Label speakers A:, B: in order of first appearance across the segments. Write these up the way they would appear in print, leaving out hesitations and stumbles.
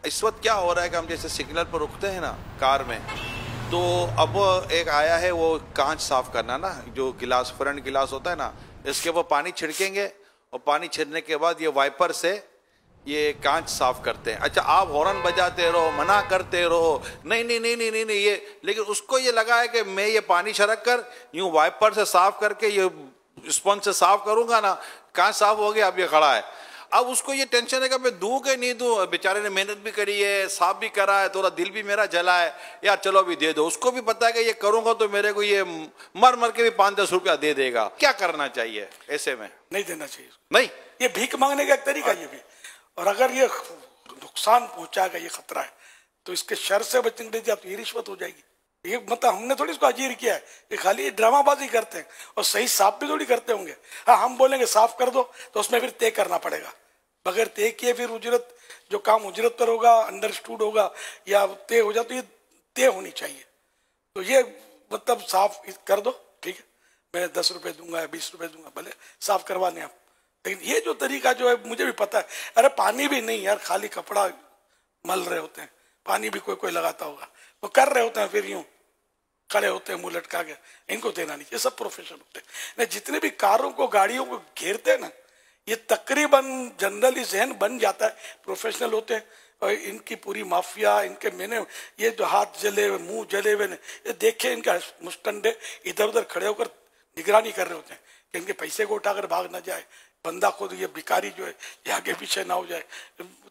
A: इस वक्त क्या हो रहा है कि हम जैसे सिग्नल पर रुकते हैं ना कार में, तो अब एक आया है वो कांच साफ करना ना, जो गिलास फ्रंट गिलास होता है ना, इसके ऊपर पानी छिड़केंगे और पानी छिड़कने के बाद ये वाइपर से ये कांच साफ करते हैं। अच्छा, आप हॉर्न बजाते रहो, मना करते रहो, नहीं नहीं नहीं नहीं नहीं, नहीं ये, लेकिन उसको ये लगा है कि मैं ये पानी छिड़क कर यूं वाइपर से साफ करके ये स्पंज से साफ करूंगा ना, कांच साफ हो गया, अब ये खड़ा है। अब उसको ये टेंशन है कि मैं दूं कि नहीं दूं, बेचारे ने मेहनत भी करी है, साफ भी करा है, थोड़ा दिल भी मेरा जला है, यार चलो अभी दे दो। उसको भी पता है कि ये करूंगा तो मेरे को ये मर मर के भी 5-10 रुपया दे देगा। क्या करना चाहिए ऐसे में?
B: नहीं देना चाहिए।
A: नहीं,
B: ये भीख मांगने का एक तरीका ये भी, और अगर ये नुकसान पहुंचाएगा, ये खतरा है, तो इसके शर से बचने के लिए ये रिश्वत हो जाएगी। ये मतलब हमने थोड़ी इसको अजीर किया है, ये खाली ड्रामाबाजी करते हैं और सही साफ भी थोड़ी करते होंगे। हाँ, हम बोलेंगे साफ कर दो तो उसमें फिर तय करना पड़ेगा, बगैर तय किए फिर उजरत, जो काम उजरत पर होगा, अंडरस्टूड होगा या तय हो जाए, तो ये तय होनी चाहिए। तो ये मतलब साफ कर दो, ठीक है, मैं 10 रुपए दूंगा या 20 रुपए दूंगा, भले साफ करवाने आप। लेकिन ये जो तरीका जो है, मुझे भी पता है, अरे पानी भी नहीं यार, खाली कपड़ा मल रहे होते हैं, पानी भी कोई कोई लगाता होगा, वो कर रहे होते हैं, फिर यूं खड़े होते हैं मुंह लटका के, इनको देना नहीं। ये सब प्रोफेशन होते हैं। जितने भी कारों को, गाड़ियों को घेरते हैं ना, ये तकरीबन जनरली जहन बन जाता है प्रोफेशनल होते हैं, और इनकी पूरी माफिया, इनके मैंने ये जो हाथ जले हुए, मुंह जले हुए, ये देखे इनका मुस्टंडे इधर उधर खड़े होकर निगरानी कर रहे होते हैं कि इनके पैसे को उठाकर भाग ना जाए, बंदा खुद ये भिखारी जो है ये आगे पीछे ना हो जाए।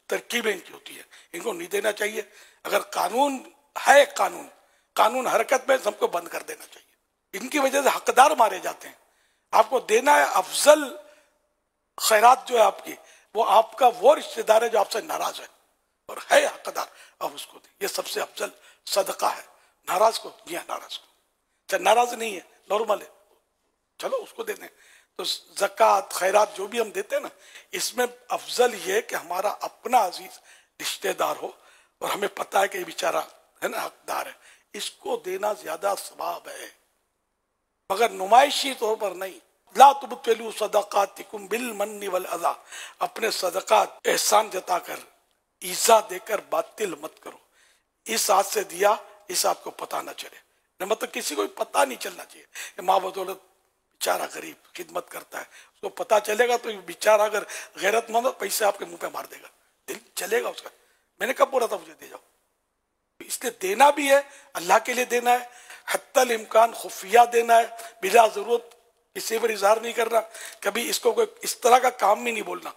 B: तरकीबें इनकी होती है, इनको नहीं देना चाहिए। अगर कानून है, कानून हरकत में, सबको बंद कर देना चाहिए। इनकी वजह से हकदार मारे जाते हैं। आपको देना है अफजल खैरात जो है आपकी, वो आपका वो रिश्तेदार है जो आपसे नाराज है और है हकदार, अब उसको दे। ये सबसे अफजल सदका है। नाराज को दिया, नाराज को, चाहे नाराज नहीं है, नॉर्मल है, चलो उसको दे दें। तो ज़कात, खैरात जो भी हम देते हैं ना, इसमें अफजल ये है कि हमारा अपना अजीज रिश्तेदार हो और हमें पता है कि ये बेचारा है ना हकदार है, इसको देना ज्यादा सवाब है, मगर नुमाइशी तौर पर नहीं। ला तुब्तिलू सदकातिकुम बिल मन्नि वल अज़ा, अपने सदकात एहसान जताकर, ईज़ा देकर बातिल मत करो। इस हाथ से दिया, इस हाथ को पता ना चले, मतलब किसी को भी पता नहीं चलना चाहिए। माँ बदौलत बेचारा गरीब खिदमत करता है, उसको पता चलेगा तो बेचारा अगर गैरतमंद हो, पैसे आपके मुंह पे मार देगा, दिल चलेगा उसका। मैंने कब बोला था मुझे दे जाओ? इसलिए देना भी है, अल्लाह के लिए देना है, हत्तल इम्कान खुफिया देना है, बिला जरूरत किसी पर इजहार नहीं करना। कभी इसको कोई इस तरह का काम भी नहीं बोलना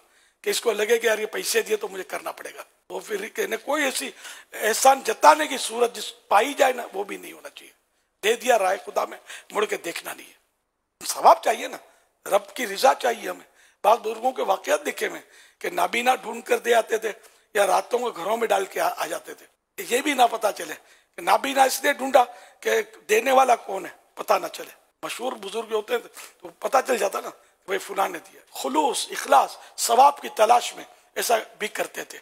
B: कि इसको लगे कि यार ये पैसे दिए तो मुझे करना पड़ेगा, वो फिर कहने कोई ऐसी एहसान जताने की सूरत जिस पाई जाए ना, वो भी नहीं होना चाहिए। दे दिया, राय खुदा में मुड़ के देखना नहीं है। सवाब चाहिए ना, रब की रिजा चाहिए हमें। बाद बुजुर्गों के वाकयात देखे में कि नाबीना ढूंढ कर दे आते थे या रातों को घरों में डाल के आ जाते थे, ये भी ना पता चले कि नाबीना इसलिए ढूंढा कि देने वाला कौन है पता ना चले। मशहूर बुजुर्ग होते थे तो पता चल जाता ना भाई फुला ने दिया। खुलूस, इखलास, सवाब की तलाश में ऐसा भी करते थे।